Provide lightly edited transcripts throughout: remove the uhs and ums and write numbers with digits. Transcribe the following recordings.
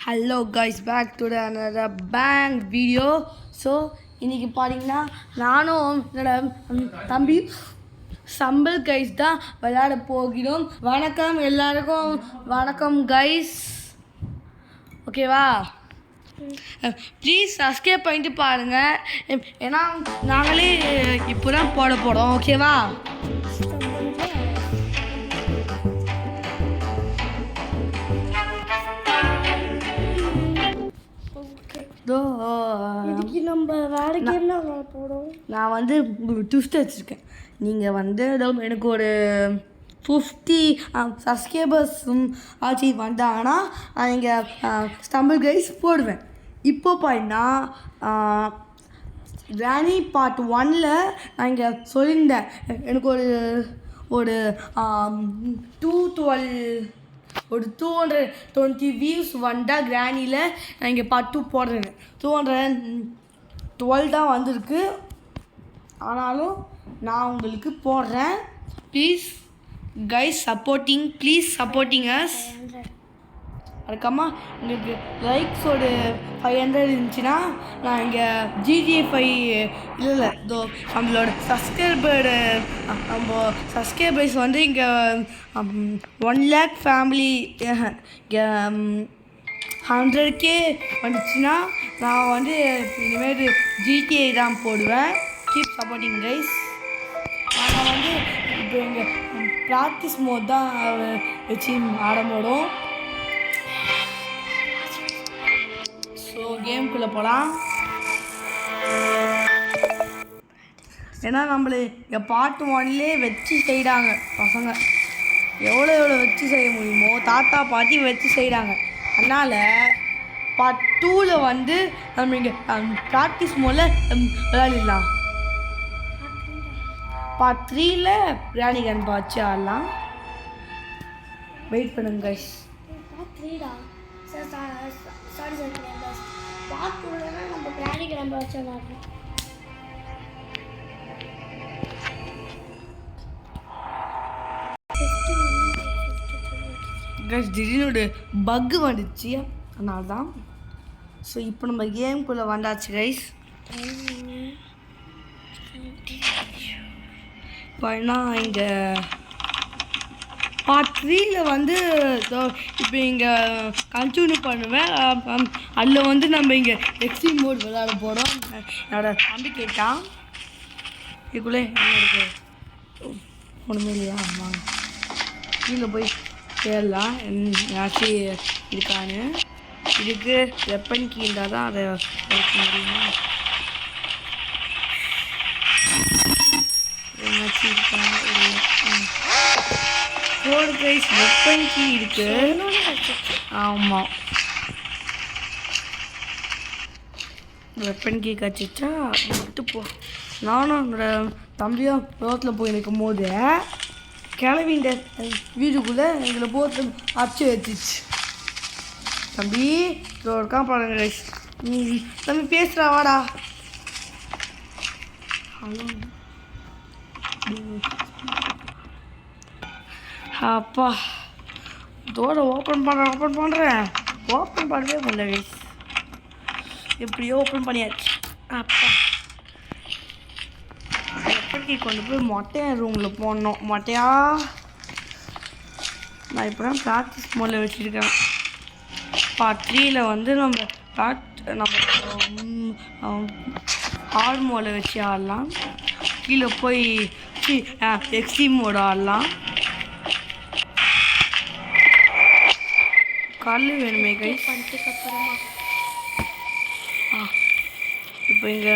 Hello guys, back to another bang video. So இன்னைக்கு பார்த்தீங்கன்னா நானும் என்னோட தம்பி சம்பல் கைஸ் தான் விளையாட போகிறோம். வணக்கம் எல்லாருக்கும், வணக்கம் கைஸ். ஓகேவா? ப்ளீஸ் சப்ஸ்கிரைப் பண்ணிட்டு பாருங்கள், ஏன்னா நாங்களே இப்போ தான் போட போகிறோம். ஓகேவா? நான் வந்து உங்களுக்கு ட்விஸ்ட் வச்சுருக்கேன். நீங்கள் வந்து எனக்கு ஒரு 50 சப்ஸ்கிரைபர்ஸும் ஆச்சு வந்தாங்கன்னா நான் இங்கே ஸ்டம்பிள் கைஸ் போடுவேன். இப்போ பார்த்தீங்கன்னா ராணி பார்ட் 1ல் நான் இங்கே சொல்லியிருந்தேன் எனக்கு ஒரு 220 வியூஸ் வந்தால் கிராணியில் நான் இங்கே பார்ட் 2 போடுறேன். 212 தான் வந்திருக்கு, ஆனாலும் நான் உங்களுக்கு போடுறேன். Please guys please supporting us. அதுக்கம்மா உங்களுக்கு லைக்ஸ் ஒரு 500 இருந்துச்சுன்னா நான் இங்கே GTA 5 இல்லை இதோ நம்மளோட சப்ஸ்கிரைபர்ஸ் வந்து இங்கே 1 lakh ஃபேமிலி 100K வந்துச்சுன்னா நான் வந்து இனிமேல் GTA தான் போடுவேன். Keep supporting guys. நான் வந்து இப்போ இங்கே ப்ராக்டிஸ் மோட் தான் வச்சு ஆட போடும். ஸோ கேமுக்குள்ளே போகலாம். ஏன்னா நம்மளை இங்கே பார்ட் 1லே வச்சு செய்கிறாங்க பசங்க. எவ்வளோ வச்சு செய்ய முடியுமோ தாத்தா பாட்டி வச்சு செய்கிறாங்க. அதனால் பார்ட் 2ல் வந்து நம்ம இங்கே ப்ராக்டிஸ் மோடில் விளையாடிடலாம். பார்ட் 3ல் ராணி கன் வச்சு ஆடலாம். வெயிட் பண்ணுங்க கைஸ். கைஸ் திடீர்னு பக்கு வந்துச்சு, அதனால தான். ஸோ இப்போ நம்ம கேமுக்குள்ளே வந்தாச்சு கைஸ். இப்போ என்ன இங்கே பார்ட் 3ல் வந்து இப்போ இங்கே கண்டினியூ பண்ணுவேன். அதில் வந்து நம்ம இங்கே எக்ஸ்ட்ரீம் மோட் விளையாட போகிறோம். என்னோட தம்பி கேட்டான் இதுக்குள்ளே என்ன இருக்குது, ஒன்றுமே இல்லையா? வாங்க கீழே போய் தேடலாம் யாச்சும் இருக்கான்னு. இதுக்கு வெப்பன் கீ இருந்தால் தான் அதை வைக்க முடியுமா? என்னாச்சும் இருக்கா? கோடு கைஸ் வெப்பன் கீ இருக்கு. ஆமாம், வெப்பன் கீ கச்சிச்சா விட்டு போ. நானும் என்னோட தம்பியும் ரோட்டில் போய் நிற்கும் போது கிளவிண்ட வீட்டுக்குள்ளே எங்களை போட்டு அச்சு வச்சிச்சு. தம்பி இருக்கா பாருங்க கைஸ். தம்பி பேசுகிறா, வாடா. ஹலோ அப்பா, இதோட ஓப்பன் பண்ணுறேன். ஓப்பன் பண்ணவே முடியல கைஸ். எப்படியோ ஓப்பன் பண்ணியாச்சு. அப்பா எப்படி கொண்டு போய் மொட்டையா ரூமில் போடணும். மொட்டையா நான் இப்போ தான் ப்ராக்டிஸ் மோடில் வச்சுருக்கேன். பார்ட் 3ல் வந்து நம்ம ஹார்ட் மோடில் வச்சு ஆடலாம். கீழே போய் எக்ஸ்ட்ரீம் மோடு ஆடலாம். கல் வேணுமே கைஸ். இப்போ இங்கே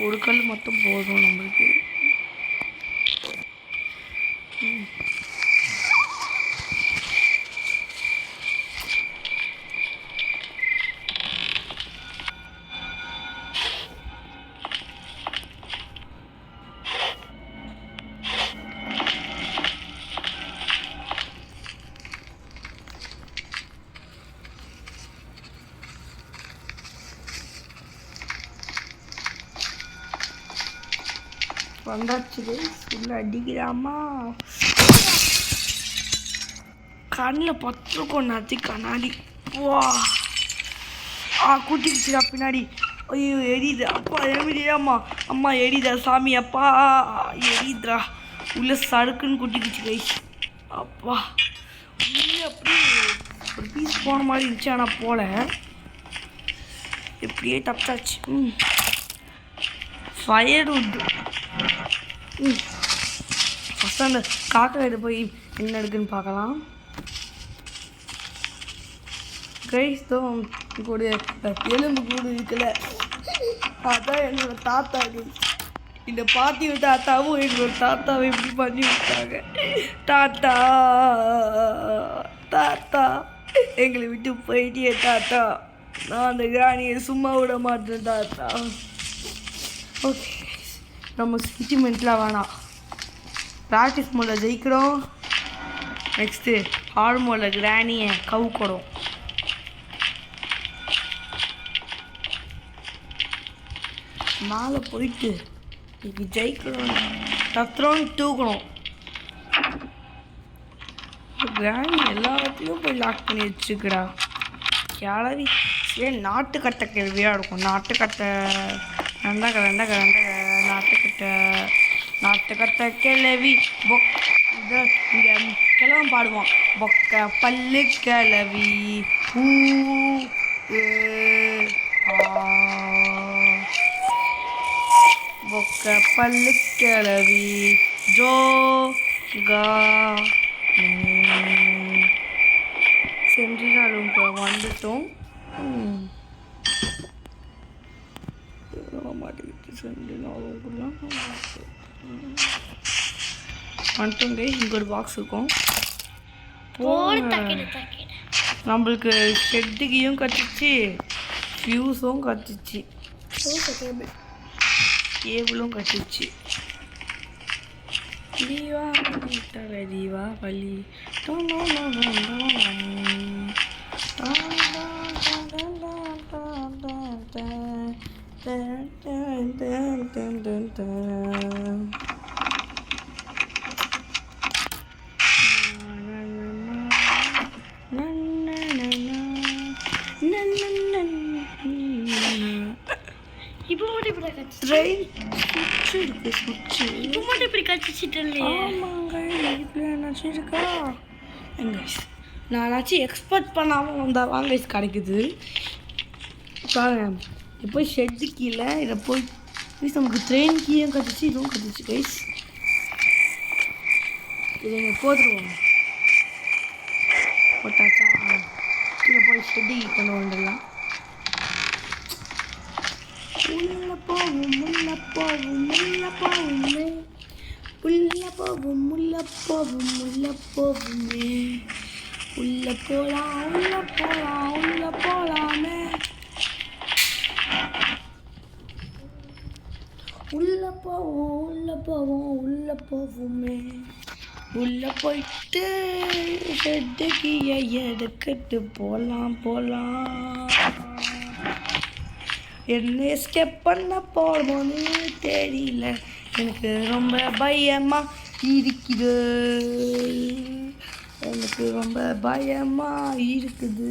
ஒரு கல் மட்டும் போதும் நம்மளுக்கு. வந்தாச்சு உள்ள அடிக்கிறாமா. கண்ணில் பத்திருக்கோம் நாத்தி கண்ணாடி. வா கூட்டிக்கிச்சுடா பின்னாடி. ஐயோ எரியுது அப்பா, எரியுதா அம்மா எரியுதா சாமி, அப்பா எரியுதுடா. உள்ள சறுக்குன்னு கூட்டிக்கிச்சு கைஸ். அப்பா உள்ளே அப்படியே ஒரு பீஸ் போன மாதிரி இருந்துச்சு, ஆனால் போல எப்படியே தப்பிச்சாச்சு. ஃபயர்வுட். ஃபஸ்ட் அந்த காக்கா கிட்ட போய் என்ன இருக்குன்னு பார்க்கலாம். கைஸ் தான் கூட எலும்பு கூடு இருக்குல்ல, அதான் என்னோட தாத்தா. இந்த பாட்டியோட தாத்தாவும் எங்களோட தாத்தாவை இப்படி பண்ணி விட்டாங்க. தாத்தா தாத்தா எங்களை விட்டு போயிட்டே தாத்தா, நான் அந்த கிராணியை சும்மா விட மாட்டேன் தாத்தா. ஓகே நம்ம சென்டிமெண்ட்லாம் வேணாம். ப்ராக்டிஸ் மோடில் ஜெயிக்கிறோம். நெக்ஸ்ட்டு ஹார்ட் மோடில் கிராணியை கவுக்கிறோம். மேலே போயிட்டு இன்னைக்கு ஜெயிக்கணும், கத்துறோன்னு தூக்கணும். கிராணி எல்லாத்தையும் போய் லாக் பண்ணி வச்சுக்கிறா கிளவி. ஏன் நாட்டுக்கட்டை கேள்வியாக இருக்கும். நாட்டுக்கட்டை ரெண்டக ரெண்டக ரெண்டக நாட்டுக்கட்டை கிளவி இதை இங்கே கிளவன் பாடுவான். பொக்க பல்லு கிளவி பொக்க பல்லு கிளவி ஜோ கா சென்றினாலும் வந்துட்டோம். வந்துட்டோம் கைஸ். இங்கே ஒரு பாக்ஸ் இருக்கும். நம்மளுக்கு ஷெட்டுக்கையும் கட்டிச்சு, ஃபியூஸும் கட்டிச்சு, கேபிளும் கட்டிச்சு. தீபாவளி தர தீபாவளி இப்போ மட்டும் இப்படி கட்சி ட்ரெயின் சுவிட்சு இருக்கு. சுவிட்சு இப்போ மட்டும் இப்படி கட்சிச்சிட்டு இல்லையே. ஆமாங்க, இப்படி என்னாச்சும் இருக்கா எங்க? நானாச்சும் எக்ஸ்பெக்ட் பண்ணாமல் வந்தால் வாங்க கிடைக்குது பாருங்க. இப்போ ஷெட்டு கீழே இதை போய் நமக்கு ட்ரெயின் கீழே கட்டிச்சு, இதுவும் கட்டிச்சு கைஸ். இதை இங்கே போட்டுருவோம். போட்டாச்சா? இதை போய் ஷெட்டு கொண்டு வந்துடலாம். உள்ள போவும் உள்ள போவும் உள்ள போவுமே, உள்ள போவும் உள்ள போவும் உள்ள போவுமே, உள்ள போலாம் உள்ள போலாம் உள்ள போலாமே, உள்ள போவோம் உள்ள போவோம் உள்ள போவுமே, உள்ள போயிட்டு ஷெட்டுக்கு எடுக்கிட்டு போலாம் போலாம். என்ன எஸ்கேப் பண்ண போகணும்னு தெரியல, எனக்கு ரொம்ப பயமாக இருக்குது, எனக்கு ரொம்ப பயமாக இருக்குது,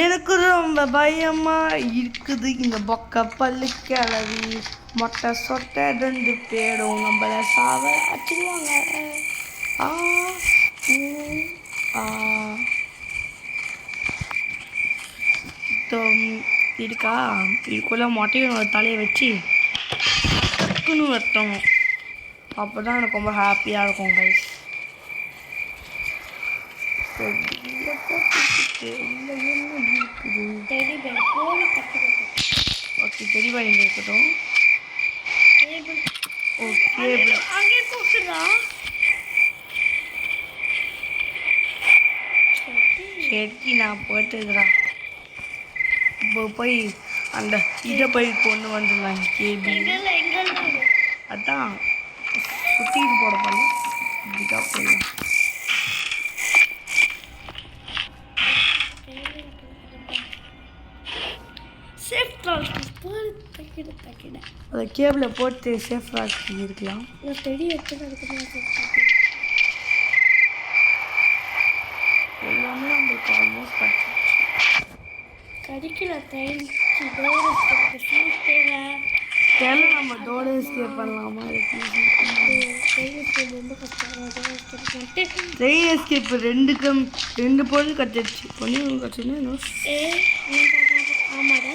எனக்கு ரொம்ப பயமாக இருக்குது. இந்த பொக்க பல்லு கிளவி மொட்டை சொட்டை 2 பேரும் நம்மளை சாவ அடிச்சிடுவாங்க. இருக்கா இதுக்குள்ளே மொட்டையோட தலையை வச்சு டக்குன்னு வெட்டணும். அப்போ தான் எனக்கு ரொம்ப ஹாப்பியாக இருக்கும் கைஸ். ஓகே தெளிவாக இங்கே இருக்கட்டும். ஓகே அங்கே போக்குறா. சரி நான் போட்டுக்கிறேன். இப்போ போய் அந்த இதை போய் கொண்டு வந்துடலாம். கேபி அதான் சுற்றிட்டு போட பண்ண இப்படிக்கா போயிடலாம். அதை கேபிளை போட்டு சேஃபாக இருக்கலாம். எல்லாமே நம்மளுக்கு ஆல்மோஸ்ட் அடிக்கல தேவை தெரியல நம்ம டோர் எஸ்கேப் பண்ணலாமா ரொம்ப கஷ்டம் ட்ரெயின் எஸ்கேப் ரெண்டு பொருள் கட்டிடுச்சு பொண்ணு கட்டினா ஆமாடா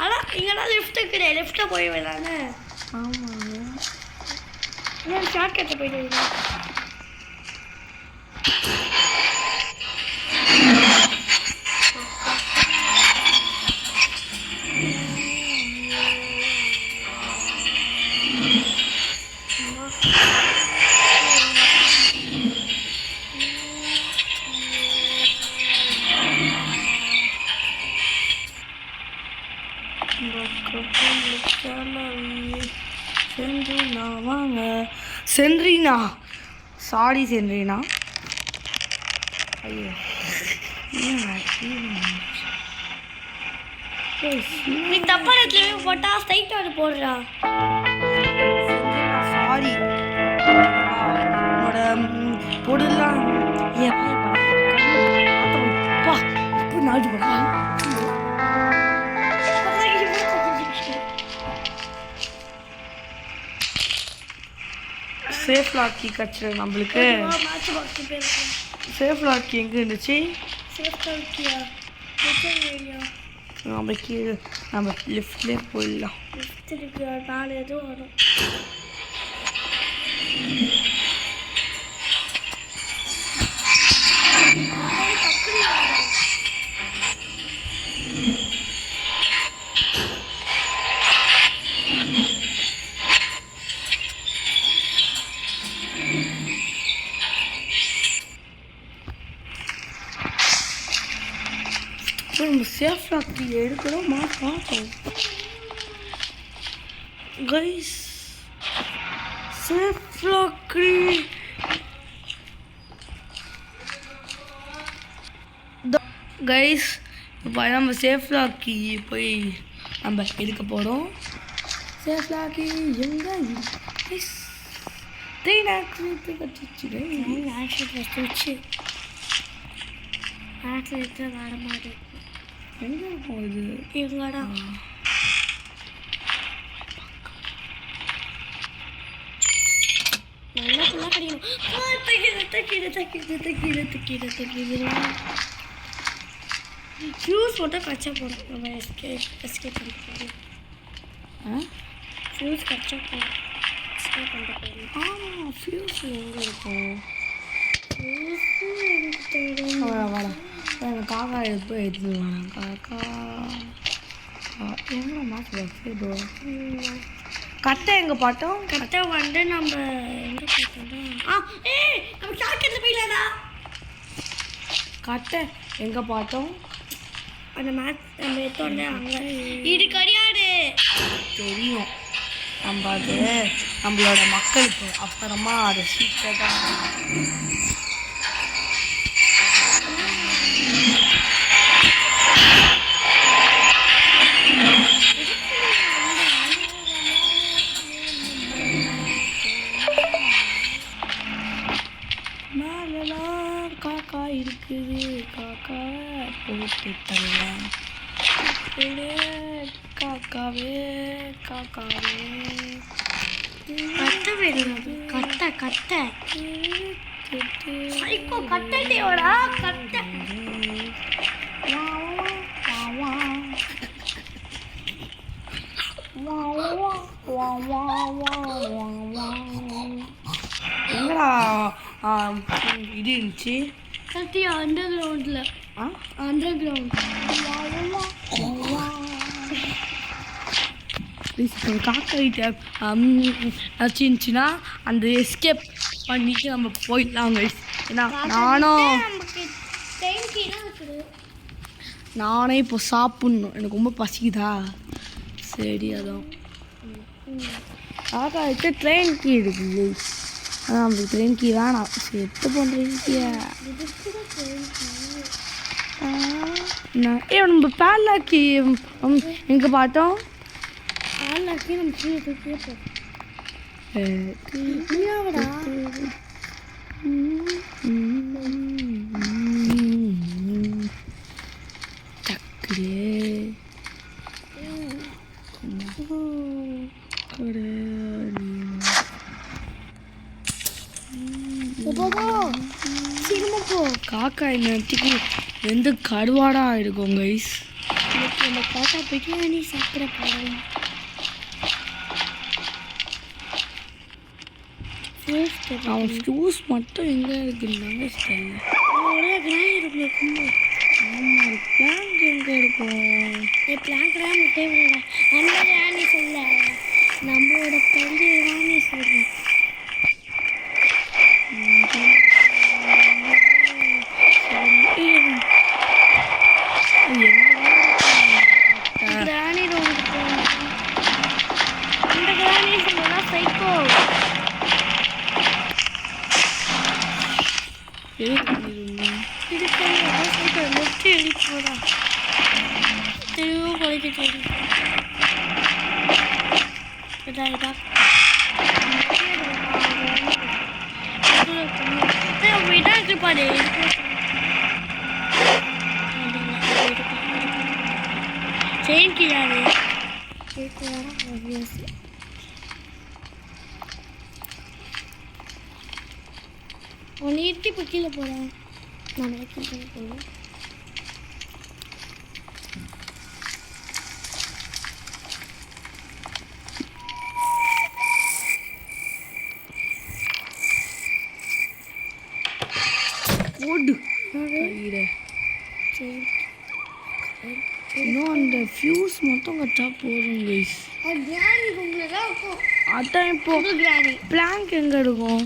ஆனால் இங்கேனா லிஃப்ட்டு கிடையாது லிஃப்ட்டில் போய் விளானே ஆமாங்க இன்னும் ஷார்ட் கட்டை போயிட்டு சென்ட்ரினா வாங்க சென்ட்ரினா சாரி சென்ட்ரினா ஐயோ நீ தப்பா இடத்துல போய் போட்டா ஸ்ட்ரைட் வந்து போடுறா சாரி என்னோட பொருள்லாம் ஏப்பா இப்போ நாடு போடா சேஃப் லாக்கி கிடச்சிரு நம்மளுக்கு சேஃப் லாக்கி எங்கே இருந்துச்சு நம்ம லிஃப்ட்லேயே போயிடலாம் நாலு எதுவும் வரும் நம்ம சேஃப் லாக்கி எடுக்கிறோம் பார்த்தோம் கைஸ் சேஃப் லாக்கி கைஸ் இப்போ நம்ம சேஃப் லாக்கி போய் நம்ம எடுக்க போகிறோம் சேஃப் லாக்கி எங்கே ட்ரெயின் ஆக்சிடென்ட் கட்டிச்சு ஆக்சிடென்ட் வர மாதிரி எங்கே இருக்கும் இது எங்கடா நல்லா ஃபுல்லாக கிடைக்கணும் ஃபியூஸ் மட்டும் கச்சா போடும் நம்ம எஸ்கேப் பண்ணிக்கலாம் ஃபியூஸ் கச்சா போடும் எஸ்கேப் பண்ணிட்டு போகணும் ஆமாம் ஃபியூஸ் எங்கே இருக்கும் ஃபியூஸு எனக்கு தெரியும் வாடா எனக்கு காக்கா எடுத்து எடுத்துட்டு வாடா காக்கா எங்கே மாற்று இதோ கட்டை எங்கே பார்த்தோம் கரெக்டா வந்து நம்ம எங்கே பார்த்தோம்னா நம்ம ஷார்ட்கட்டில் போயிடலாடா கட்டை எங்கே பார்த்தோம் அந்த மேட்ச் நம்ம எடுத்தோடனே அங்கே இது கிடையாது தெரியும் நம்ம அது நம்மளோட மக்களுக்கு அப்புறமா அதை சீக்கிரமாக காக்கா இருக்குது காக்கா போட்டு தரலாம் காக்காவே காக்காவே கட்டை வேணும் கட்டை கட்டை சைக்கோ கட்டை தேவடா கட்டை எங்கடா இது இருந்துச்சு கட்டி அண்டர் கிரவுண்டில் அண்டர் கிரவுண்ட் ப்ளீஸ் காக்கா கிட்ட இருந்துச்சுன்னா அந்த எஸ்கேப் பண்ணிட்டு நம்ம போயிடலாம் கைஸ். ஏன்னா நானே இப்போ சாப்பிட்ணும், எனக்கு ரொம்ப பசிக்குதா. சரி அதான் காக்கா கிட்ட ட்ரெயின் கீ இருக்கு கைஸ். அதான் நம்மளுக்கு ட்ரெயின் கீ வேணாம். சரி எடுத்து ட்ரெயின் கீயை நம்ம பேர்லாக்கி எங்கே பார்த்தோம்? பேர்லாக்கி நம்ம கீழே கேட்போம். காக்கா இன்னத்துக்கு எந்த கருவாடா இருக்கும் கைஸ். நம்ம காக்கா பிரியாணி சாப்பிட போகிறோம். அவன் ஷூஸ் மட்டும் எங்கே இருக்குன்னாங்க தெரியல. ஆமாம் பிளாங்க் எங்கே இருக்கும்? பிளாங்க் ராணி தேவையில்லை, நம்ம ராணி சொல்ல, நம்மளோட பெரிய ராணி சொல்கிறேன். ராணி ரோடு அந்த ராணி சொல்லா சைக்கோ. உன்னை இட்டு இப்போ கீழே போகிறேன். நான் கீழே போகிறேன். ஓடு இன்னும் அந்த ஃபியூஸ் மட்டும் கட்டா போதும் கைஸ். அதான் இப்போ பிளாங்க் எங்கே இருக்கும்?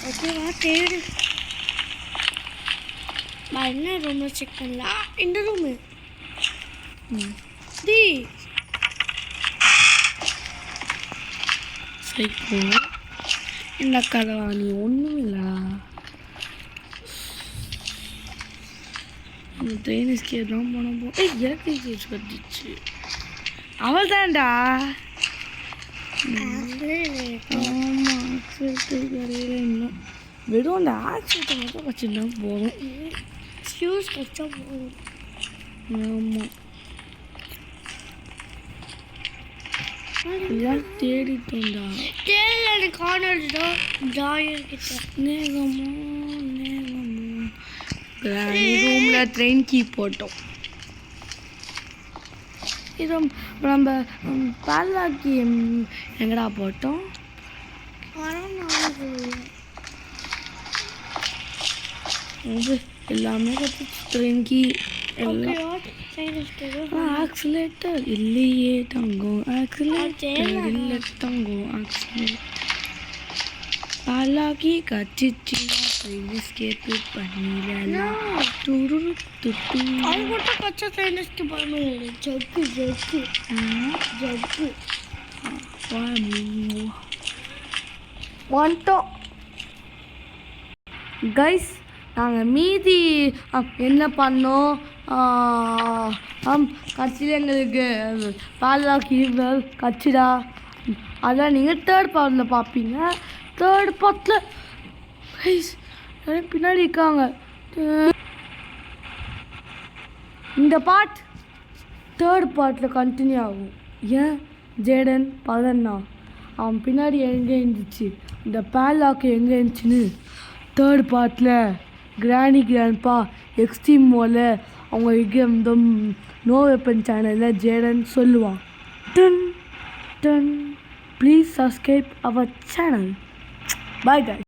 ஓகேவா தேடு. நான் என்ன ரூமில் செக் பண்ணலாம். இந்த ரூமு டி சைக்கோ இந்த கதவாணி ஒன்றும் இல்லை. ட்ரெயின் எஸ்கேப் தான் போனோம். எனக்கு கேஸ் கட்டிச்சு. அவள் தான்டா. ஆமாம் ஆக்சிடென்ட்டு கரையில் இன்னும் வெறும் அந்த ஆக்சிடென்ட்டை மட்டும் வச்சுருந்தா போதும். ஃபியூஸ் கச்சா போதும். ஆமாம் எல்லாம் தேடிட்டோம்டா. தேடி கார்னர் ஜாயர் கிட்ட நேகமோ ரூமில் ட்ரெயின் கீ போட்டோம். இது நம்ம பாலாக்கி எங்கடா போட்டோம்? எல்லாமே ட்ரெயின் கீ எல்லாம். ஆக்சிலேட்டர் இல்லையே தங்கம், ஆக்சிலேட்டர் இல்லை தங்கம், ஆக்சிலேட்டர் பாலாக்கி கச்சிச்சு ட்ரெயின் எஸ்கேப் பண்ணிடலாம். துரு துட்டு அது மட்டும் கச்சா ட்ரெயின் எஸ்கேப் பண்ணுவோம். ஜக்கு ஜக்கு ஜக்கு வந்துட்டோம் கைஸ். நாங்கள் மீதி என்ன பண்ணோம்? கட்சியில் எங்களுக்கு பாலாக்கி கட்சிடா. அதான் நீங்கள் தேர்ட் பார்ட்டில் பார்ப்பீங்க. தேர்ட் பார்ட்டில் கைஸ் பின்னாடி இருக்காங்க. இந்த பார்ட் தேர்ட் பார்ட்டில் கண்டினியூ ஆகும். ஏன் ஜேடன் பதன்னா அவன் பின்னாடி எங்கே இருந்துச்சு, இந்த பேலாக்கு எங்கே இருந்துச்சுன்னு தேர்ட் பார்ட்டில் கிராண்ட்பா எக்ஸ்ட்ரீம் மோல அவங்க இந்த நோ வெப்பன் சேனலில் ஜேடன் சொல்லுவான். டன் டன் please subscribe our channel. Bye guys.